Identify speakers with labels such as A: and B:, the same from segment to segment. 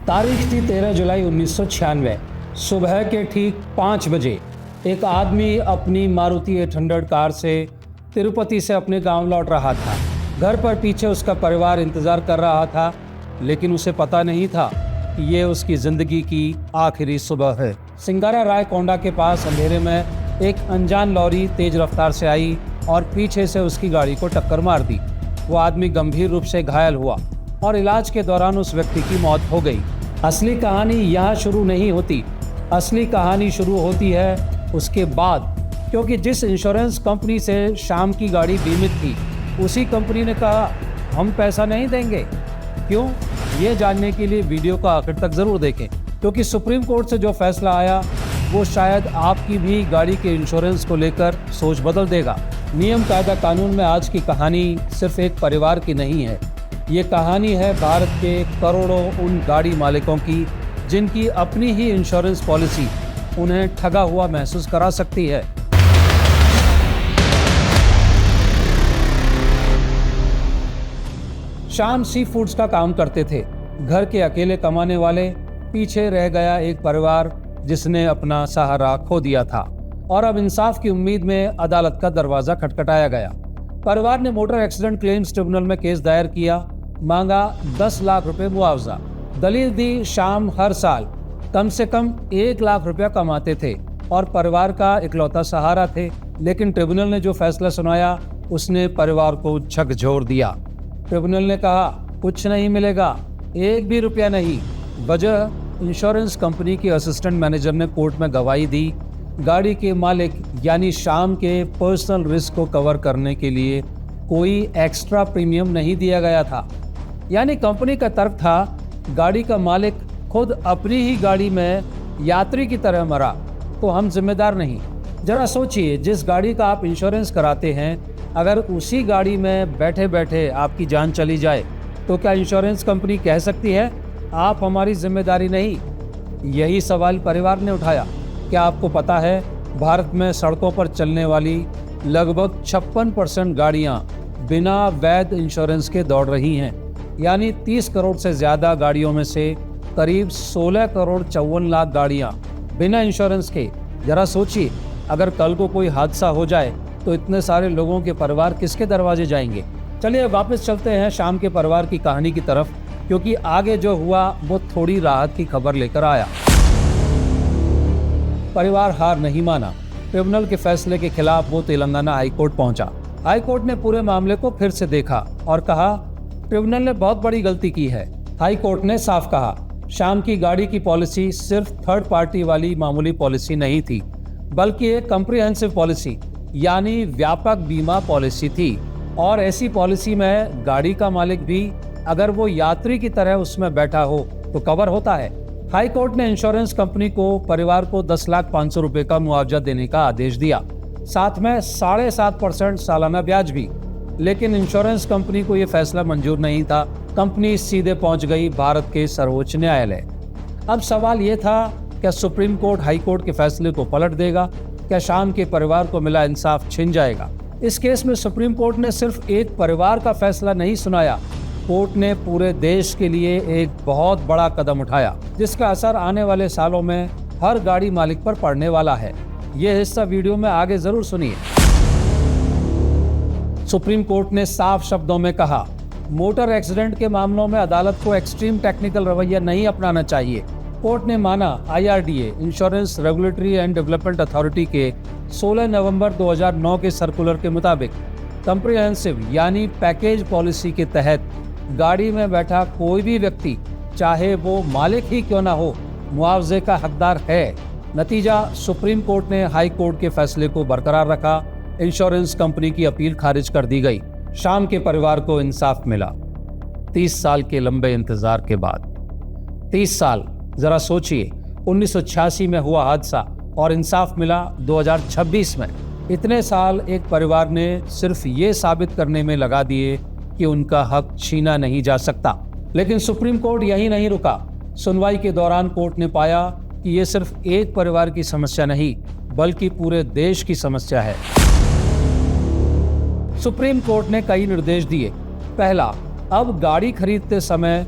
A: तारीख थी 13 जुलाई 1996। सुबह के ठीक 5 बजे एक आदमी अपनी मारुति 800 कार से तिरुपति से अपने गांव लौट रहा था। घर पर पीछे उसका परिवार इंतजार कर रहा था, लेकिन उसे पता नहीं था कि ये उसकी जिंदगी की आखिरी सुबह है। सिंगारा राय कोंडा के पास अंधेरे में एक अनजान लॉरी तेज रफ्तार से आई और पीछे से उसकी गाड़ी को टक्कर मार दी। वो आदमी गंभीर रूप से घायल हुआ और इलाज के दौरान उस व्यक्ति की मौत हो गई। असली कहानी यहाँ शुरू नहीं होती। असली कहानी शुरू होती है उसके बाद, क्योंकि जिस इंश्योरेंस कंपनी से शाम की गाड़ी बीमित थी, उसी कंपनी ने कहा हम पैसा नहीं देंगे। क्यों? ये जानने के लिए वीडियो को आखिर तक ज़रूर देखें, क्योंकि सुप्रीम कोर्ट से जो फैसला आया वो शायद आपकी भी गाड़ी के इंश्योरेंस को लेकर सोच बदल देगा। नियम कायदा कानून में आज की कहानी सिर्फ एक परिवार की नहीं है। ये कहानी है भारत के करोड़ों उन गाड़ी मालिकों की जिनकी अपनी ही इंश्योरेंस पॉलिसी उन्हें ठगा हुआ महसूस करा सकती है। श्याम सी फूड्स का काम करते थे। घर के अकेले कमाने वाले, पीछे रह गया एक परिवार जिसने अपना सहारा खो दिया था, और अब इंसाफ की उम्मीद में अदालत का दरवाजा खटखटाया गया। परिवार ने मोटर एक्सीडेंट क्लेम्स ट्रिब्यूनल में केस दायर किया, मांगा 10 लाख रुपए मुआवजा। दलील दी श्याम हर साल कम से कम 1 लाख रुपया कमाते थे और परिवार का इकलौता सहारा थे, लेकिन ट्रिब्यूनल ने जो फैसला सुनाया उसने परिवार को झकझोर दिया। ट्रिब्यूनल ने कहा कुछ नहीं मिलेगा, 1 भी रुपया नहीं। वजह, इंश्योरेंस कंपनी के असिस्टेंट मैनेजर ने कोर्ट में गवाही दी। गाड़ी के मालिक यानी श्याम के पर्सनल रिस्क को कवर करने के लिए कोई एक्स्ट्रा प्रीमियम नहीं दिया गया था। यानी कंपनी का तर्क था गाड़ी का मालिक खुद अपनी ही गाड़ी में यात्री की तरह मरा तो हम जिम्मेदार नहीं। जरा सोचिए, जिस गाड़ी का आप इंश्योरेंस कराते हैं, अगर उसी गाड़ी में बैठे बैठे आपकी जान चली जाए तो क्या इंश्योरेंस कंपनी कह सकती है आप हमारी जिम्मेदारी नहीं? यही सवाल परिवार ने उठाया। क्या आपको पता है भारत में सड़कों पर चलने वाली लगभग 56% गाड़ियां बिना वैध इंश्योरेंस के दौड़ रही हैं। यानी 30 करोड़ से ज़्यादा गाड़ियों में से करीब 16 करोड़ 54 लाख गाड़ियां बिना इंश्योरेंस के। जरा सोचिए, अगर कल को कोई हादसा हो जाए तो इतने सारे लोगों के परिवार किसके दरवाजे जाएंगे? चलिए वापस चलते हैं श्याम के परिवार की कहानी की तरफ, क्योंकि आगे जो हुआ वो थोड़ी राहत की खबर लेकर आया। परिवार हार नहीं माना। ट्रिब्यूनल के फैसले के खिलाफ वो तेलंगाना हाईकोर्ट पहुंचा। हाईकोर्ट ने पूरे मामले को फिर से देखा और कहा ट्रिब्यूनल ने बहुत बड़ी गलती की है। हाईकोर्ट ने साफ कहा श्याम की गाड़ी की पॉलिसी सिर्फ थर्ड पार्टी वाली मामूली पॉलिसी नहीं थी, बल्कि एक कॉम्प्रिहेंसिव पॉलिसी यानी व्यापक बीमा पॉलिसी थी। और ऐसी पॉलिसी में गाड़ी का मालिक भी अगर वो यात्री की तरह उसमें बैठा हो तो कवर होता है। हाई कोर्ट ने इंश्योरेंस कंपनी को परिवार को 10,500,000 रुपए का मुआवजा देने का आदेश दिया, साथ में 7.5% सालाना ब्याज भी। लेकिन इंश्योरेंस कंपनी को यह फैसला मंजूर नहीं था। कंपनी सीधे पहुंच गई भारत के सर्वोच्च न्यायालय। अब सवाल ये था, क्या सुप्रीम कोर्ट हाई कोर्ट के फैसले को पलट देगा? क्या श्याम के परिवार को मिला इंसाफ छिन जाएगा? इस केस में सुप्रीम कोर्ट ने सिर्फ एक परिवार का फैसला नहीं सुनाया, कोर्ट ने पूरे देश के लिए एक बहुत बड़ा कदम उठाया, जिसका असर आने वाले सालों में हर गाड़ी मालिक पर पड़ने वाला है। यह हिस्सा वीडियो में आगे जरूर सुनिए। सुप्रीम कोर्ट ने साफ शब्दों में कहा, मोटर एक्सीडेंट के मामलों में अदालत को एक्सट्रीम टेक्निकल रवैया नहीं अपनाना चाहिए। कोर्ट ने माना IRDA insurance regulatory and development authority के 16 नवंबर 2009 के सर्कुलर के मुताबिक कॉम्प्रिहेंसिव यानी पैकेज पॉलिसी के तहत गाड़ी में बैठा कोई भी व्यक्ति, चाहे वो मालिक ही क्यों ना हो, मुआवजे का हकदार है। नतीजा, सुप्रीम कोर्ट ने हाई कोर्ट के फैसले को बरकरार रखा। इंश्योरेंस कंपनी की अपील खारिज कर दी गई। श्याम के परिवार को इंसाफ मिला 30 साल के लंबे इंतजार के बाद। 30 साल, जरा सोचिए, 1986 में हुआ हादसा और इंसाफ मिला 2026 में। इतने साल एक परिवार ने सिर्फ ये साबित करने में लगा दिए कि उनका हक छीना नहीं जा सकता। लेकिन सुप्रीम कोर्ट यही नहीं रुका। सुनवाई के दौरान कोर्ट ने पाया कि ये सिर्फ एक परिवार की समस्या नहीं, बल्कि पूरे देश की समस्या है। सुप्रीम कोर्ट ने कई निर्देश दिए। पहला, अब गाड़ी खरीदते समय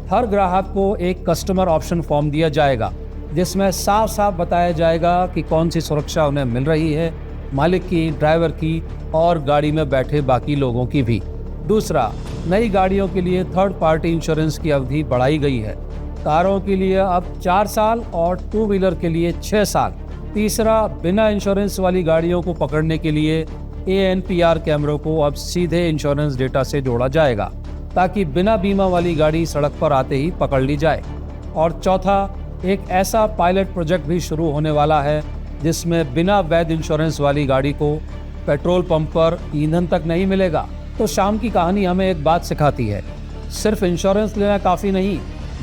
A: हर ग्राहक को एक कस्टमर ऑप्शन फॉर्म दिया जाएगा जिसमें साफ साफ बताया जाएगा कि कौन सी सुरक्षा उन्हें मिल रही है, मालिक की, ड्राइवर की और गाड़ी में बैठे बाकी लोगों की भी। दूसरा, नई गाड़ियों के लिए थर्ड पार्टी इंश्योरेंस की अवधि बढ़ाई गई है। कारों के लिए अब 4 साल और 2 व्हीलर के लिए 6 साल। तीसरा, बिना इंश्योरेंस वाली गाड़ियों को पकड़ने के लिए ANPR कैमरों को अब सीधे इंश्योरेंस डेटा से जोड़ा जाएगा ताकि बिना बीमा वाली गाड़ी सड़क पर आते ही पकड़ ली जाए। और चौथा, एक ऐसा पायलट प्रोजेक्ट भी शुरू होने वाला है जिसमें बिना वैध इंश्योरेंस वाली गाड़ी को पेट्रोल पंप पर ईंधन तक नहीं मिलेगा। तो शाम की कहानी हमें एक बात सिखाती है, सिर्फ इंश्योरेंस लेना काफ़ी नहीं,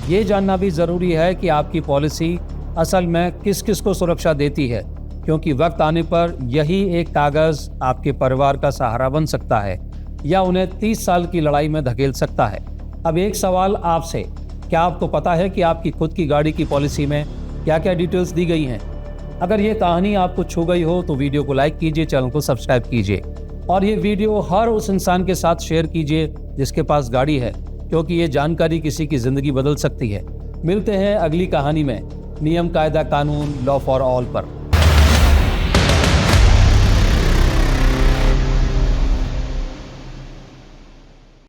A: ये जानना भी ज़रूरी है कि आपकी पॉलिसी असल में किस किस को सुरक्षा देती है, क्योंकि वक्त आने पर यही एक कागज़ आपके परिवार का सहारा बन सकता है या उन्हें 30 साल की लड़ाई में धकेल सकता है। अब एक सवाल आपसे, क्या आपको पता है कि आपकी खुद की गाड़ी की पॉलिसी में क्या क्या डिटेल्स दी गई हैं? अगर ये कहानी आपको छू गई हो तो वीडियो को लाइक कीजिए, चैनल को सब्सक्राइब कीजिए और ये वीडियो हर उस इंसान के साथ शेयर कीजिए जिसके पास गाड़ी है, क्योंकि ये जानकारी किसी की ज़िंदगी बदल सकती है। मिलते हैं अगली कहानी में, नियम, कायदा, कानून, लॉ फॉर ऑल पर।